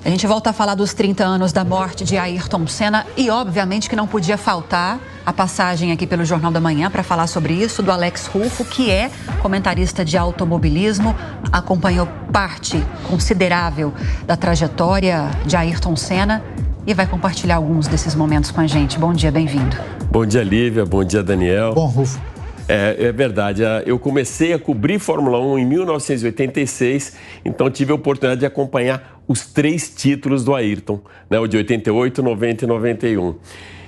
A gente volta a falar dos 30 anos da morte de Ayrton Senna e, obviamente, que não podia faltar a passagem aqui pelo Jornal da Manhã para falar sobre isso do Alex Rufo, que é comentarista de automobilismo, acompanhou parte considerável da trajetória de Ayrton Senna e vai compartilhar alguns desses momentos com a gente. Bom dia, bem-vindo. Bom dia, Lívia. Bom dia, Daniel. Bom, Rufo. É verdade, eu comecei a cobrir Fórmula 1 em 1986, então tive a oportunidade de acompanhar os 3 títulos do Ayrton, né, o de 88, 90 e 91.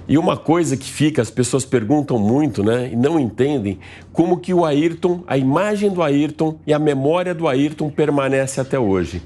E uma coisa que fica, as pessoas perguntam muito, né, e não entendem, como que o Ayrton, a imagem do Ayrton e a memória do Ayrton permanece até hoje.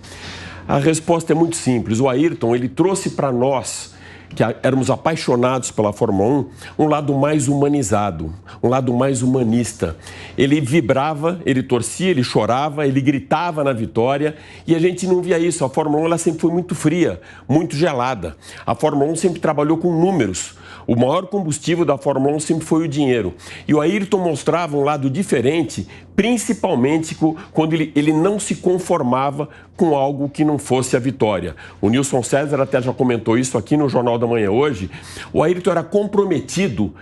A resposta é muito simples, o Ayrton, ele trouxe para nós, que éramos apaixonados pela Fórmula 1, um lado mais humanizado, um lado mais humanista. Ele vibrava, ele torcia, ele chorava, ele gritava na vitória e a gente não via isso. A Fórmula 1 ela sempre foi muito fria, muito gelada. A Fórmula 1 sempre trabalhou com números. O maior combustível da Fórmula 1 sempre foi o dinheiro. E o Ayrton mostrava um lado diferente, principalmente quando ele não se conformava com algo que não fosse a vitória. O Nilson César até já comentou isso aqui no Jornal da Manhã hoje. O Ayrton era comprometido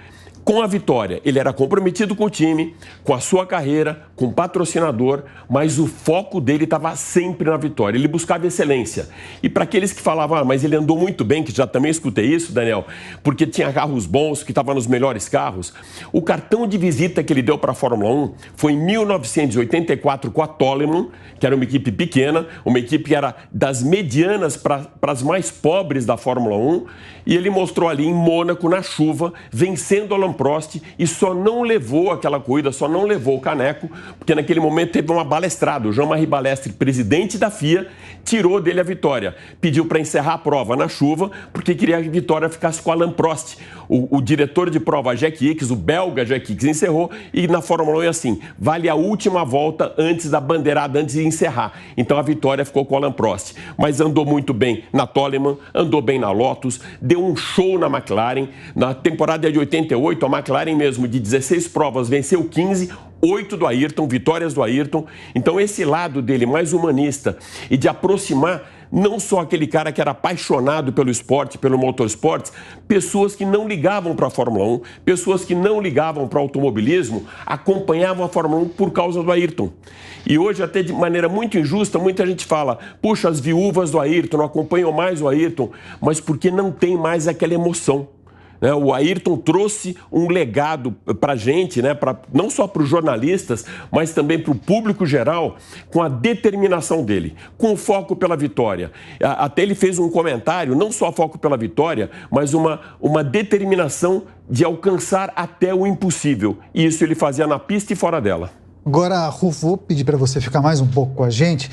com a vitória. Ele era comprometido com o time, com a sua carreira, com o patrocinador, mas o foco dele estava sempre na vitória. Ele buscava excelência. E para aqueles que falavam, mas ele andou muito bem, que já também escutei isso, Daniel, porque tinha carros bons, que estava nos melhores carros, o cartão de visita que ele deu para a Fórmula 1 foi em 1984 com a Toleman, que era uma equipe pequena, uma equipe que era das medianas para as mais pobres da Fórmula 1, e ele mostrou ali em Mônaco, na chuva, vencendo Alain Prost, e só não levou aquela corrida, só não levou o caneco, porque naquele momento teve uma balestrada. O Jean-Marie Balestre, presidente da FIA, tirou dele a vitória. Pediu para encerrar a prova na chuva, porque queria que a vitória ficasse com o Alain Prost. O diretor de prova, Jack Ickx, o belga Jack Ickx, encerrou, e na Fórmula 1 é assim, vale a última volta antes da bandeirada, antes de encerrar. Então a vitória ficou com o Alain Prost. Mas andou muito bem na Toleman, andou bem na Lotus, deu um show na McLaren. Na temporada de 88, a McLaren mesmo, de 16 provas, venceu 15, 8 do Ayrton, vitórias do Ayrton. Então esse lado dele mais humanista e de aproximar não só aquele cara que era apaixonado pelo esporte, pelo motorsport, pessoas que não ligavam para a Fórmula 1, pessoas que não ligavam para o automobilismo, acompanhavam a Fórmula 1 por causa do Ayrton. E hoje, até de maneira muito injusta, muita gente fala, puxa, as viúvas do Ayrton não acompanham mais o Ayrton, mas porque não tem mais aquela emoção. O Ayrton trouxe um legado para a gente, né? Não só para os jornalistas, mas também para o público geral, com a determinação dele, com o foco pela vitória. Até ele fez um comentário, não só foco pela vitória, mas uma determinação de alcançar até o impossível. E isso ele fazia na pista e fora dela. Agora, Rufo, vou pedir para você ficar mais um pouco com a gente.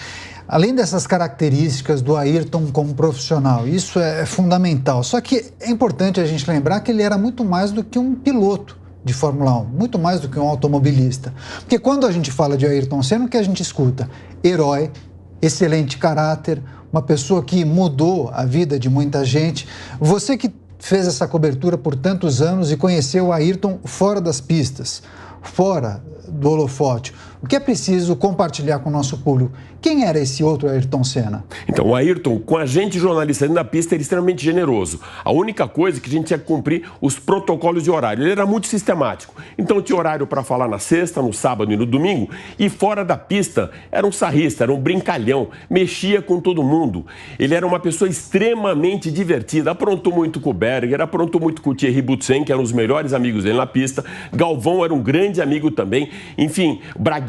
Além dessas características do Ayrton como profissional, isso é fundamental. Só que é importante a gente lembrar que ele era muito mais do que um piloto de Fórmula 1, muito mais do que um automobilista. Porque quando a gente fala de Ayrton Senna, o que a gente escuta? Herói, excelente caráter, uma pessoa que mudou a vida de muita gente. Você que fez essa cobertura por tantos anos e conheceu o Ayrton fora das pistas, fora do holofote, o que é preciso compartilhar com o nosso público? Quem era esse outro Ayrton Senna? Então, o Ayrton, com a gente jornalista dentro da pista, era extremamente generoso. A única coisa é que a gente tinha que cumprir os protocolos de horário. Ele era muito sistemático. Então, tinha horário para falar na sexta, no sábado e no domingo. E fora da pista, era um sarrista, era um brincalhão. Mexia com todo mundo. Ele era uma pessoa extremamente divertida. Aprontou muito com o Berger, aprontou muito com o Thierry Boutsen, que eram os melhores amigos dele na pista. Galvão era um grande amigo também. Enfim, Braguinha.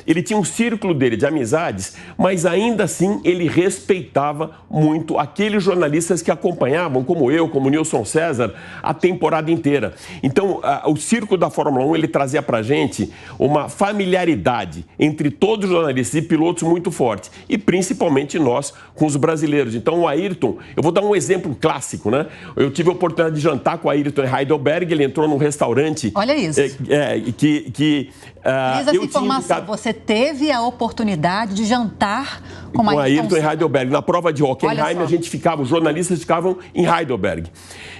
Ele tinha um círculo dele de amizades, mas ainda assim ele respeitava muito aqueles jornalistas que acompanhavam, como eu, como Nilson César, a temporada inteira. Então, o círculo da Fórmula 1, ele trazia pra gente uma familiaridade entre todos os jornalistas e pilotos muito forte, e principalmente nós com os brasileiros. Então, o Ayrton, eu vou dar um exemplo clássico, né? Eu tive a oportunidade de jantar com o Ayrton em Heidelberg, ele entrou num restaurante... Olha isso. Que Essa informação, você teve a oportunidade de jantar com Ayrton em Heidelberg. Na prova de Hockenheim, os jornalistas ficavam em Heidelberg.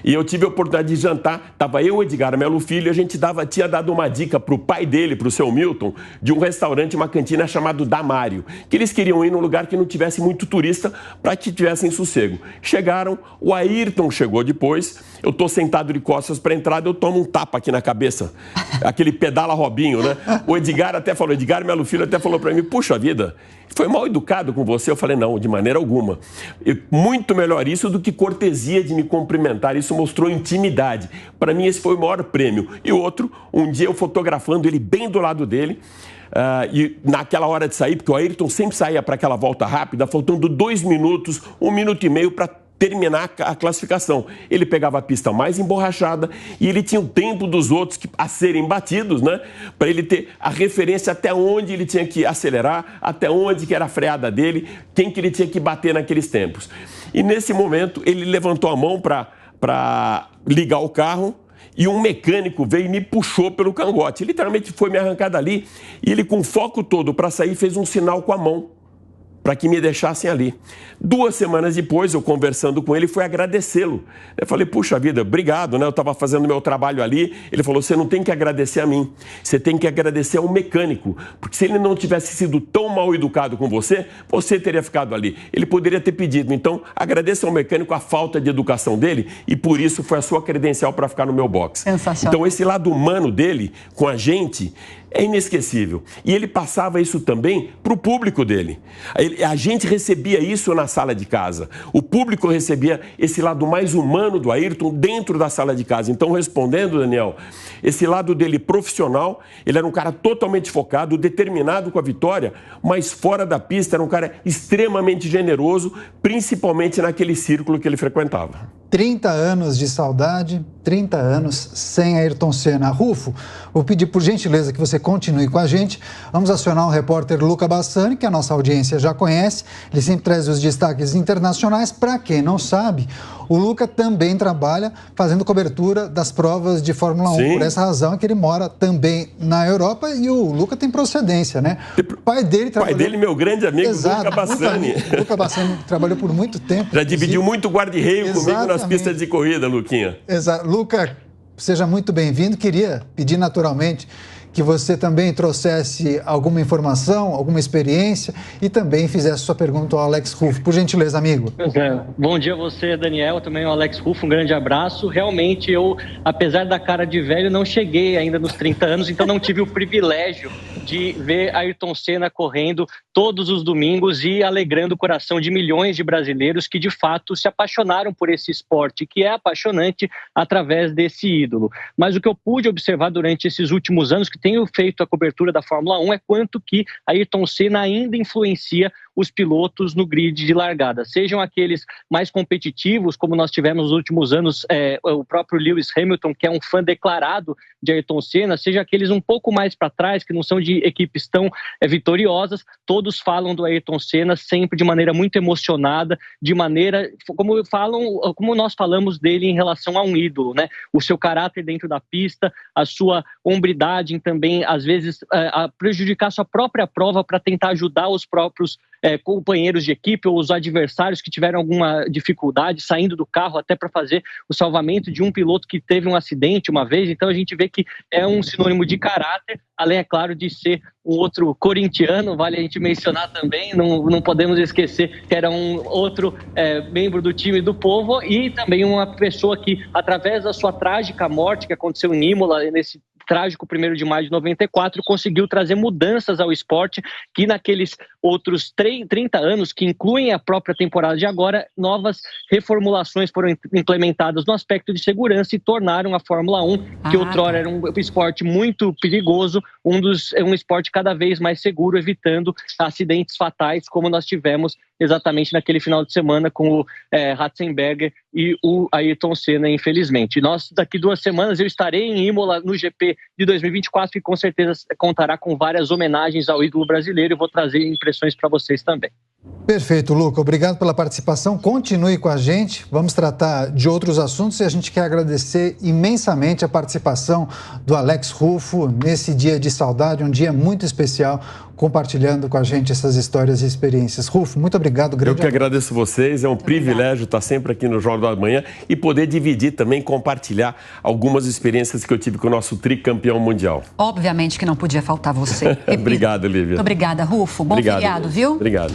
E eu tive a oportunidade de jantar, estava eu, Edgar Melo Filho, e a gente tinha dado uma dica para o pai dele, para o seu Milton, de um restaurante, uma cantina chamado Damário, que eles queriam ir num lugar que não tivesse muito turista, para que tivessem sossego. Chegaram, o Ayrton chegou depois, eu estou sentado de costas para a entrada, eu tomo um tapa aqui na cabeça, aquele pedala Robinho, né? O Edgar Melo Filho até falou para mim, puxa vida, foi mal educado com você? Eu falei, não, de maneira alguma. Muito melhor isso do que cortesia de me cumprimentar. Isso mostrou intimidade. Para mim, esse foi o maior prêmio. E o outro, um dia eu fotografando ele bem do lado dele, e naquela hora de sair, porque o Ayrton sempre saía para aquela volta rápida, faltando 2 minutos, 1 minuto e meio para terminar a classificação. Ele pegava a pista mais emborrachada e ele tinha o tempo dos outros a serem batidos, né? Para ele ter a referência até onde ele tinha que acelerar, até onde que era a freada dele, quem que ele tinha que bater naqueles tempos. E nesse momento ele levantou a mão para ligar o carro e um mecânico veio e me puxou pelo cangote. Literalmente foi me arrancar dali e ele, com o foco todo para sair, fez um sinal com a mão para que me deixassem ali. 2 semanas depois, eu conversando com ele, fui agradecê-lo. Eu falei, puxa vida, obrigado, né? Eu estava fazendo meu trabalho ali. Ele falou, você não tem que agradecer a mim, você tem que agradecer ao mecânico, porque se ele não tivesse sido tão mal educado com você, você teria ficado ali. Ele poderia ter pedido. Então, agradeça ao mecânico a falta de educação dele e por isso foi a sua credencial para ficar no meu box. Sensacional. Então, esse lado humano dele com a gente é inesquecível. E ele passava isso também para o público dele. A gente recebia isso na sala de casa. O público recebia esse lado mais humano do Ayrton dentro da sala de casa. Então, respondendo, Daniel, esse lado dele profissional, ele era um cara totalmente focado, determinado com a vitória, mas fora da pista era um cara extremamente generoso, principalmente naquele círculo que ele frequentava. 30 anos de saudade, 30 anos sem Ayrton Senna. Rufo, vou pedir por gentileza que você continue com a gente. Vamos acionar o repórter Luca Bassani, que a nossa audiência já conhece. Ele sempre traz os destaques internacionais. Para quem não sabe, o Luca também trabalha fazendo cobertura das provas de Fórmula 1. Sim. Por essa razão é que ele mora também na Europa e o Luca tem procedência, né? O pai dele trabalhou... pai dele, meu grande amigo, Luca Bassani. Luca Bassani trabalhou por muito tempo. Já dividiu muito guarda-reio comigo nas pistas de corrida, Luquinha. Exato. Luca, seja muito bem-vindo. Queria pedir naturalmente que você também trouxesse alguma informação, alguma experiência e também fizesse sua pergunta ao Alex Rufo. Por gentileza, amigo. Bom dia a você, Daniel, também ao Alex Rufo, um grande abraço. Realmente, eu, apesar da cara de velho, não cheguei ainda nos 30 anos, então não tive o privilégio de ver Ayrton Senna correndo todos os domingos e alegrando o coração de milhões de brasileiros que, de fato, se apaixonaram por esse esporte, que é apaixonante através desse ídolo. Mas o que eu pude observar durante esses últimos anos, que tenho feito a cobertura da Fórmula 1, é quanto que Ayrton Senna ainda influencia os pilotos no grid de largada, sejam aqueles mais competitivos, como nós tivemos nos últimos anos, o próprio Lewis Hamilton, que é um fã declarado de Ayrton Senna, seja aqueles um pouco mais para trás, que não são de equipes tão vitoriosas, todos falam do Ayrton Senna sempre de maneira muito emocionada, de maneira, como nós falamos dele em relação a um ídolo, né? O seu caráter dentro da pista, a sua hombridade em também, às vezes, a prejudicar sua própria prova para tentar ajudar os próprios companheiros de equipe ou os adversários que tiveram alguma dificuldade saindo do carro até para fazer o salvamento de um piloto que teve um acidente uma vez. Então a gente vê que é um sinônimo de caráter, além, é claro, de ser um outro corintiano, vale a gente mencionar também, não podemos esquecer que era um outro membro do time do Povo e também uma pessoa que, através da sua trágica morte que aconteceu em Imola, nesse trágico 1º de maio de 94, conseguiu trazer mudanças ao esporte que naqueles outros 30 anos, que incluem a própria temporada de agora, novas reformulações foram implementadas no aspecto de segurança e tornaram a Fórmula 1, que outrora era um esporte muito perigoso, um esporte cada vez mais seguro, evitando acidentes fatais, como nós tivemos exatamente naquele final de semana com o Ratzenberger e o Ayrton Senna, infelizmente. Daqui 2 semanas, eu estarei em Imola no GP de 2024 e com certeza contará com várias homenagens ao ídolo brasileiro e vou trazer impressões para vocês também. Perfeito, Luca. Obrigado pela participação. Continue com a gente. Vamos tratar de outros assuntos e a gente quer agradecer imensamente a participação do Alex Ruffo nesse dia de saudade, um dia muito especial, compartilhando com a gente essas histórias e experiências. Ruffo, muito obrigado. Eu que agradeço vocês. É um privilégio estar sempre aqui no Jornal da Manhã e poder dividir também, compartilhar algumas experiências que eu tive com o nosso tricampeão mundial. Obviamente que não podia faltar você. Obrigado, Lívia. Muito obrigada, Ruffo. Bom feriado, viu? Obrigado.